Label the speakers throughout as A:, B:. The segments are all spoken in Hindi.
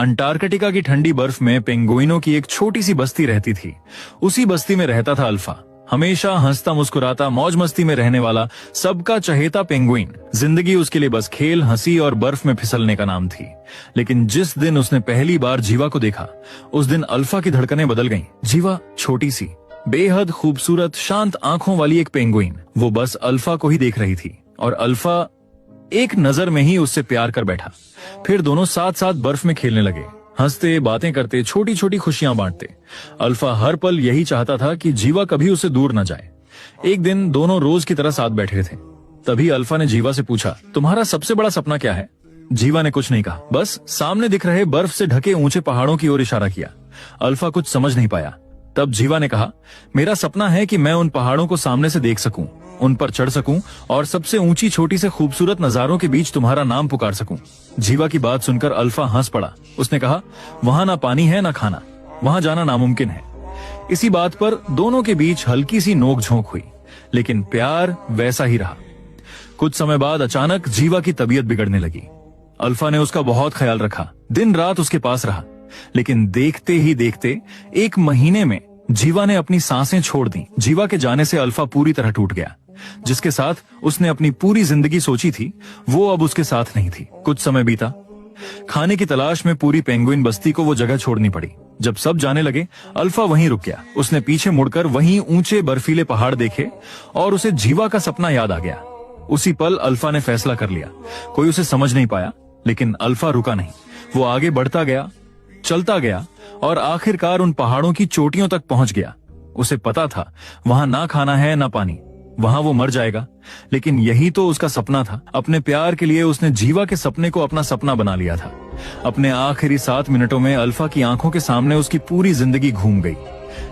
A: अंटार्कटिका की ठंडी बर्फ में पेंगुइनों की एक छोटी सी बस्ती रहती थी। उसी बस्ती में रहता था अल्फा, हमेशा हंसता मुस्कुराता मौज मस्ती में रहने वाला सबका चहेता पेंगुइन। जिंदगी उसके लिए बस खेल, हंसी और बर्फ में फिसलने का नाम थी। लेकिन जिस दिन उसने पहली बार जीवा को देखा, उस दिन अल्फा की धड़कनें बदल गईं। जीवा छोटी सी, बेहद खूबसूरत, शांत आंखों वाली एक पेंगुइन, वो बस अल्फा को ही देख रही थी और अल्फा एक नजर में ही उससे प्यार कर बैठा। फिर दोनों साथ साथ बर्फ में खेलने लगे, हंसते, बातें करते, छोटी छोटी खुशियां बांटते। अल्फा हर पल यही चाहता था कि जीवा कभी उसे दूर न जाए। एक दिन दोनों रोज की तरह साथ बैठे थे। तभी अल्फा ने जीवा से पूछा, तुम्हारा सबसे बड़ा सपना क्या है? जीवा ने कुछ नहीं कहा, बस सामने दिख रहे बर्फ से ढके ऊंचे पहाड़ों की ओर इशारा किया। अल्फा कुछ समझ नहीं पाया। तब जीवा ने कहा, मेरा सपना है कि मैं उन पहाड़ों को सामने से देख सकूं, उन पर चढ़ सकूं और सबसे ऊंची छोटी से खूबसूरत नजारों के बीच तुम्हारा नाम पुकार सकूं। जीवा की बात सुनकर अल्फा हंस पड़ा। उसने कहा, वहां ना पानी है ना खाना, वहां जाना नामुमकिन है। इसी बात पर दोनों के बीच हल्की सी नोक-झोंक हुई, लेकिन प्यार वैसा ही रहा। कुछ समय बाद अचानक जीवा की तबीयत बिगड़ने लगी। अल्फा ने उसका बहुत ख्याल रखा, दिन रात उसके पास रहा। लेकिन देखते ही देखते 1 महीने में जीवा ने अपनी सांसें छोड़ दी। जीवा के जाने से अल्फा पूरी तरह टूट गया। जिसके साथ उसने अपनी पूरी जिंदगी सोची थी, वो अब उसके साथ नहीं थी। कुछ समय बीता। खाने की तलाश में पूरी पेंगुइन बस्ती को वो जगह छोड़नी पड़ी। जब सब जाने लगे, अल्फा वहीं रुक गया। उसने पीछे मुड़कर वहीं ऊंचे बर्फीले पहाड़ देखे और उसे जीवा का सपना याद आ गया। उसी पल अल्फा ने फैसला कर लिया। कोई उसे समझ नहीं पाया, लेकिन अल्फा रुका नहीं। वो आगे बढ़ता गया, चलता गया और आखिरकार उन पहाड़ों की चोटियों तक पहुंच गया। उसे पता था वहां ना खाना है ना पानी, वहां वो मर जाएगा। लेकिन यही तो उसका सपना था। अपने प्यार के लिए उसने जीवा के सपने को अपना सपना बना लिया था। अपने आखिरी 7 मिनटों में अल्फा की आंखों के सामने उसकी पूरी जिंदगी घूम गई।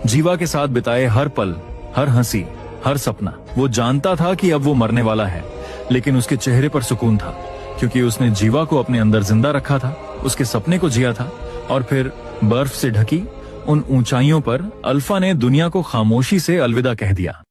A: जीवा के साथ बिताए हर पल, हर हंसी, हर सपना। वो जानता था कि अब वो मरने वाला है, लेकिन उसके चेहरे पर सुकून था, क्योंकि उसने जीवा को अपने अंदर जिंदा रखा था, उसके सपने को जिया था। और फिर बर्फ से ढकी उन ऊंचाइयों पर अल्फा ने दुनिया को खामोशी से अलविदा कह दिया।